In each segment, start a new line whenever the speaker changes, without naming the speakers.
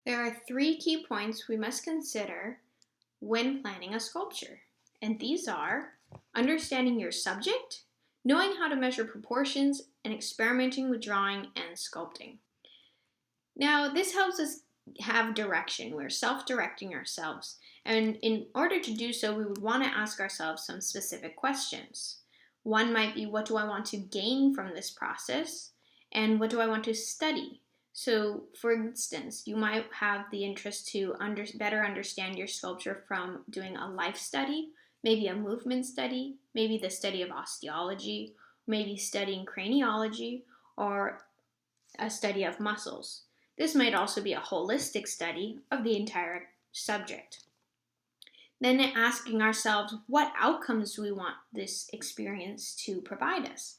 There are three key points we must consider when planning a sculpture, and these are understanding your subject, knowing how to measure proportions, and experimenting with drawing and sculpting. Now, this helps us have direction. We're self-directing ourselves, and in order to do so, we would want to ask ourselves some specific questions. One might be, what do I want to gain from this process, and what do I want to study? So, for instance, you might have the interest to better understand your sculpture from doing a life study, maybe a movement study, maybe the study of osteology, maybe studying craniology, or a study of muscles. This might also be a holistic study of the entire subject. Then asking ourselves, what outcomes do we want this experience to provide us?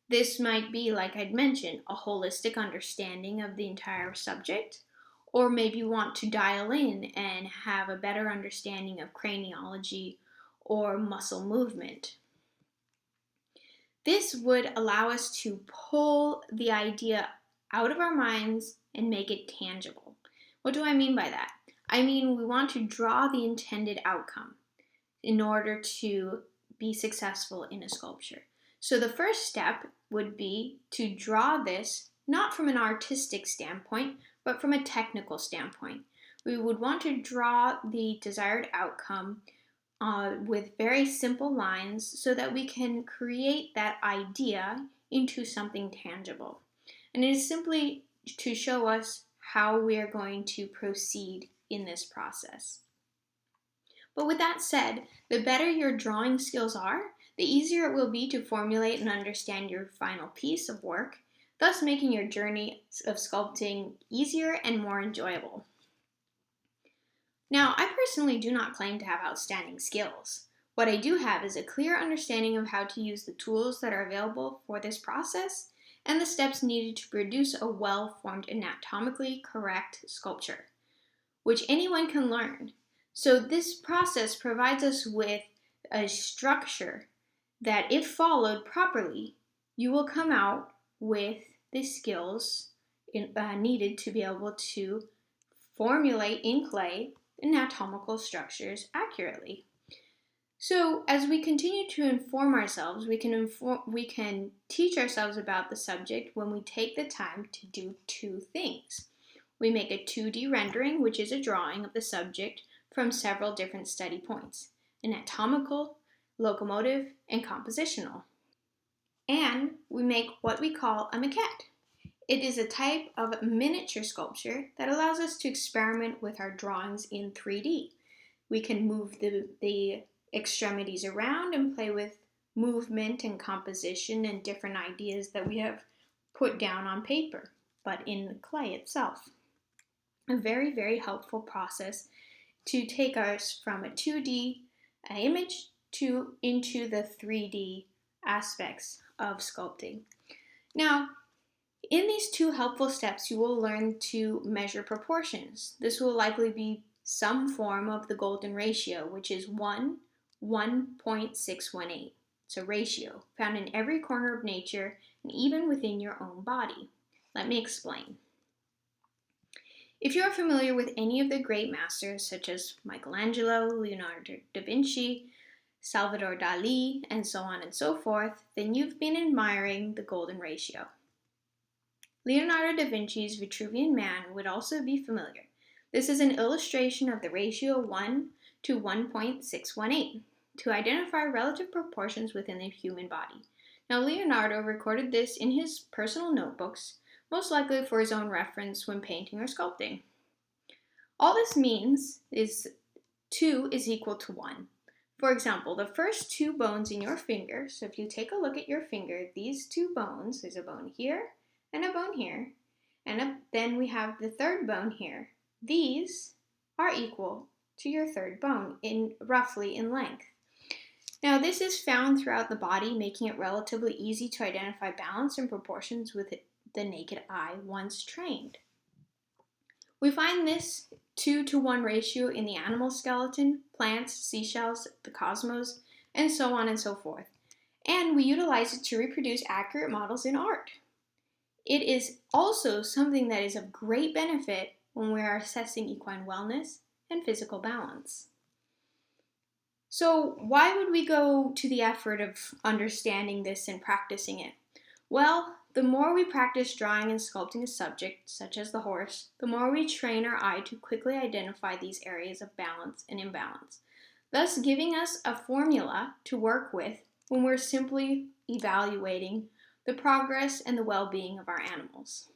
This might be, like I'd mentioned, a holistic understanding of the entire subject, or maybe you want to dial in and have a better understanding of craniology or muscle movement. This would allow us to pull the idea out of our minds and make it tangible. What do I mean by that? I mean, we want to draw the intended outcome in order to be successful in a sculpture. So the first step would be to draw this not from an artistic standpoint, but from a technical standpoint. We would want to draw the desired outcome with very simple lines so that we can create that idea into something tangible. And it is simply to show us how we are going to proceed in this process. But with that said, the better your drawing skills are, the easier it will be to formulate and understand your final piece of work, thus making your journey of sculpting easier and more enjoyable. Now, I personally do not claim to have outstanding skills. What I do have is a clear understanding of how to use the tools that are available for this process and the steps needed to produce a well-formed, anatomically correct sculpture, which anyone can learn. So this process provides us with a structure that, if followed properly, you will come out with the skills needed to be able to formulate in clay anatomical structures accurately. So as we continue to inform ourselves, we can teach ourselves about the subject when we take the time to do two things. We make a 2D rendering, which is a drawing of the subject from several different study points: anatomical, locomotive, and compositional. And we make what we call a maquette. It is a type of miniature sculpture that allows us to experiment with our drawings in 3D. We can move the extremities around and play with movement and composition and different ideas that we have put down on paper, but in the clay itself. A very, very helpful process to take us from a 2D image into the 3D aspects of sculpting. Now, in these two helpful steps, you will learn to measure proportions. This will likely be some form of the golden ratio, which is 1:1.618. It's a ratio found in every corner of nature and even within your own body. Let me explain. If you are familiar with any of the great masters such as Michelangelo, Leonardo da Vinci, Salvador Dali, and so on and so forth, then you've been admiring the golden ratio. Leonardo da Vinci's Vitruvian Man would also be familiar. This is an illustration of the ratio 1:1.618 to identify relative proportions within the human body. Now, Leonardo recorded this in his personal notebooks, most likely for his own reference when painting or sculpting. All this means is 2 is equal to 1. For example, the first two bones in your finger, so if you take a look at your finger, these two bones, there's a bone here and a bone here, and then we have the third bone here. These are equal to your third bone, roughly in length. Now, this is found throughout the body, making it relatively easy to identify balance and proportions with the naked eye once trained. We find this 2:1 ratio in the animal skeleton, plants, seashells, the cosmos, and so on and so forth. And we utilize it to reproduce accurate models in art. It is also something that is of great benefit when we are assessing equine wellness and physical balance. So, why would we go to the effort of understanding this and practicing it? Well, the more we practice drawing and sculpting a subject, such as the horse, the more we train our eye to quickly identify these areas of balance and imbalance, thus giving us a formula to work with when we're simply evaluating the progress and the well-being of our animals.